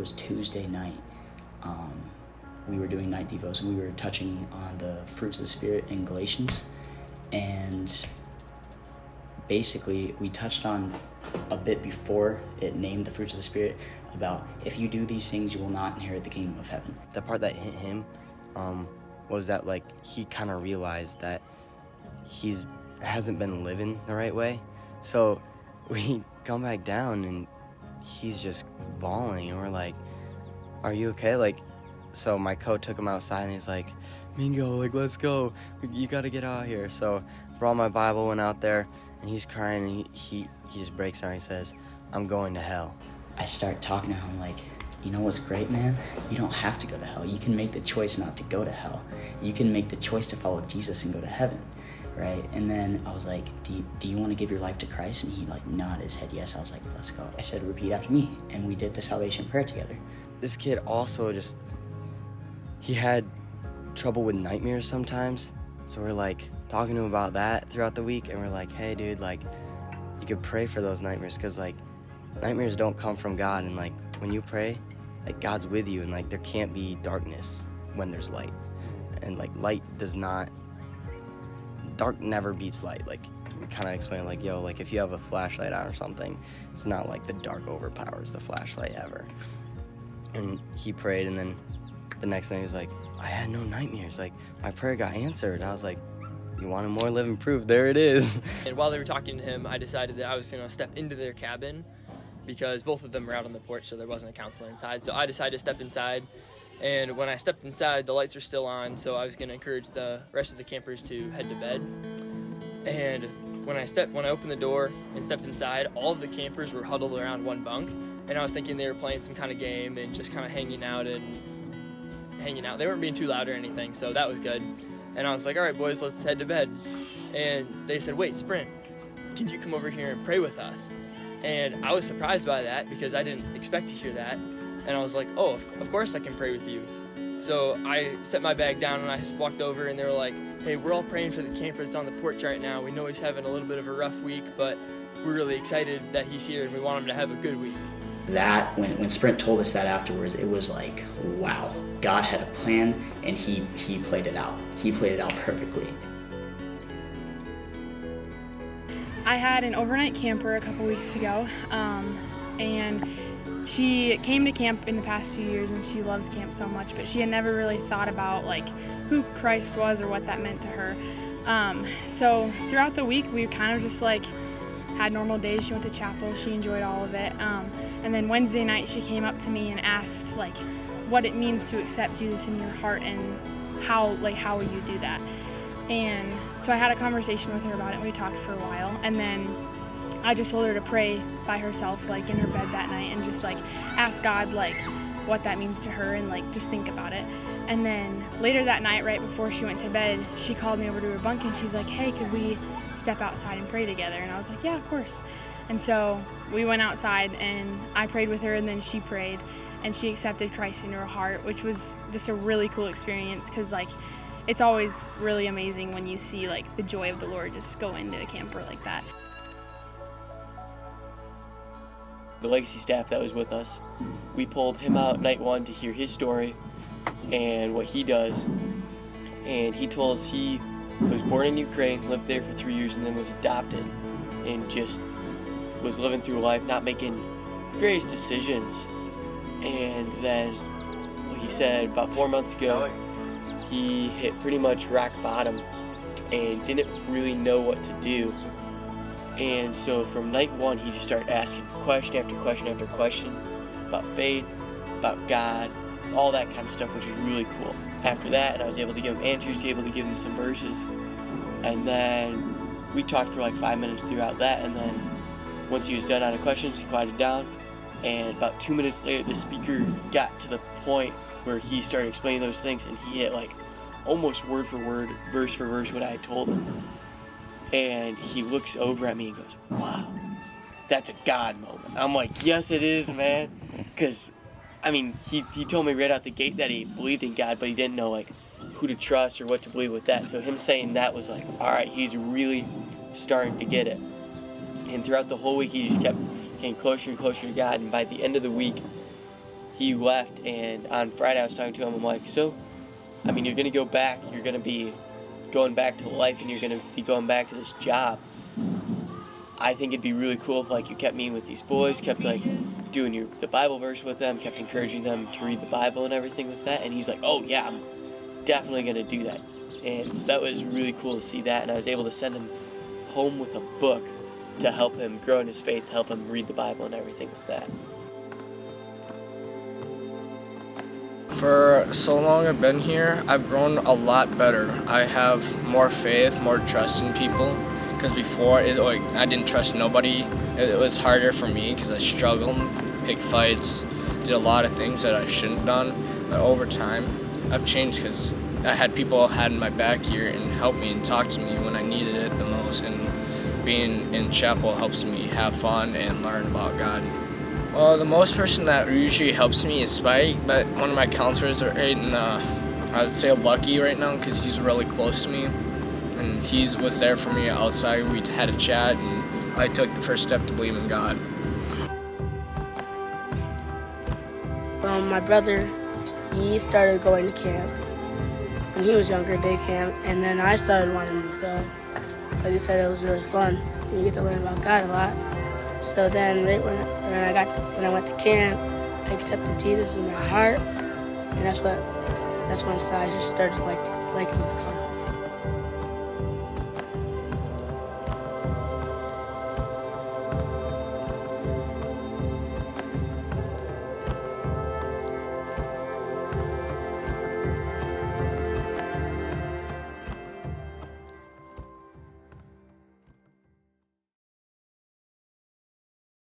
was Tuesday night. We were doing night devos, and we were touching on the fruits of the Spirit in Galatians. And basically, we touched on a bit before it named the fruits of the Spirit about if you do these things, you will not inherit the kingdom of heaven. The part that hit him was that, like, he kind of realized that hasn't been living the right way. So we come back down, and he's just bawling, and we're like, are you okay? Like, so my coach took him outside, and he's like, Mingo, like, let's go. You got to get out of here. So brought my Bible, went out there, and he's crying, and he just breaks down. He says, I'm going to hell. I start talking to him like, you know what's great, man? You don't have to go to hell. You can make the choice not to go to hell. You can make the choice to follow Jesus and go to heaven, right? And then I was like, do you want to give your life to Christ? And he like nodded his head yes. I was like, let's go. I said, repeat after me. And we did the salvation prayer together. This kid also he had trouble with nightmares sometimes. So we're like talking to him about that throughout the week. And we're like, hey, dude, like, you could pray for those nightmares, because like nightmares don't come from God. And like when you pray, like God's with you, and like there can't be darkness when there's light. And like dark never beats light. Like we kind of explain like, yo, like if you have a flashlight on or something, it's not like the dark overpowers the flashlight ever. And he prayed, and then the next night he was like, I had no nightmares. Like my prayer got answered. I was like, you wanted more living proof? There it is. And while they were talking to him, I decided that I was going to step into their cabin, because both of them were out on the porch, so there wasn't a counselor inside. So I decided to step inside. And when I stepped inside, the lights were still on, so I was going to encourage the rest of the campers to head to bed. And when I opened the door and stepped inside, all of the campers were huddled around one bunk, and I was thinking they were playing some kind of game and just kind of hanging out. They weren't being too loud or anything, so that was good. And I was like, all right, boys, let's head to bed. And they said, wait, Sprint, can you come over here and pray with us? And I was surprised by that, because I didn't expect to hear that. And I was like, oh, of course I can pray with you. So I set my bag down, and I walked over, and they were like, hey, we're all praying for the camper that's on the porch right now. We know he's having a little bit of a rough week, but we're really excited that he's here, and we want him to have a good week. That, when Sprint told us that afterwards, it was like, wow, God had a plan, and he played it out. He played it out perfectly. I had an overnight camper a couple weeks ago, and she came to camp in the past few years, and she loves camp so much, but she had never really thought about like who Christ was or what that meant to her. So throughout the week, we kind of just like had normal days. She went to chapel. She enjoyed all of it. And then Wednesday night, she came up to me and asked like what it means to accept Jesus in your heart, and how will you do that? And so I had a conversation with her about it, and we talked for a while. And then I just told her to pray by herself, like in her bed that night, and just like ask God like what that means to her, and like just think about it. And then later that night, right before she went to bed, she called me over to her bunk, and she's like, hey, could we step outside and pray together? And I was like, yeah, of course. And so we went outside, and I prayed with her, and then she prayed, and she accepted Christ into her heart, which was just a really cool experience, because like it's always really amazing when you see like the joy of the Lord just go into a camper like that. The Legacy staff that was with us, we pulled him out night one to hear his story and what he does. And he told us he was born in Ukraine, lived there for 3 years, and then was adopted, and just was living through life, not making the greatest decisions. And then, well, he said about 4 months ago, he hit pretty much rock bottom and didn't really know what to do. And so from night one, he just started asking question after question after question about faith, about God, all that kind of stuff, which was really cool. After that, and I was able to give him answers, able to give him some verses. And then we talked for like 5 minutes throughout that, and then once he was done out of questions, he quieted down. And about 2 minutes later, the speaker got to the point where he started explaining those things, and he hit like almost word for word, verse for verse what I had told him. And he looks over at me and goes, wow, that's a God moment. I'm like, yes, it is, man. Because, I mean, he told me right out the gate that he believed in God, but he didn't know, like, who to trust or what to believe with that. So him saying that was like, all right, he's really starting to get it. And throughout the whole week, he just kept getting closer and closer to God. And by the end of the week, he left, and on Friday I was talking to him. I'm like, so, I mean, you're going to go back. You're going to be going back to life, and you're going to be going back to this job. I think it'd be really cool if, like, you kept meeting with these boys, kept, like, doing the Bible verse with them, kept encouraging them to read the Bible and everything with that. And he's like, oh, yeah, I'm definitely going to do that. And so that was really cool to see that, and I was able to send him home with a book to help him grow in his faith, to help him read the Bible and everything with that. For so long I've been here, I've grown a lot better. I have more faith, more trust in people. Because before, I didn't trust nobody. It was harder for me because I struggled, picked fights, did a lot of things that I shouldn't have done. But over time, I've changed because I had people had my back here and helped me and talked to me when I needed it the most. And being in chapel helps me have fun and learn about God. Well, the most person that usually helps me is Spike, but one of my counselors are in, I would say Lucky right now because he's really close to me. And he was there for me outside. We had a chat, and I took the first step to believe in God. My brother, he started going to camp when he was younger, day camp, and then I started wanting to go. But he said it was really fun. You get to learn about God a lot. So then, right when I went to camp, I accepted Jesus in my heart, and that's when I just started liking to come.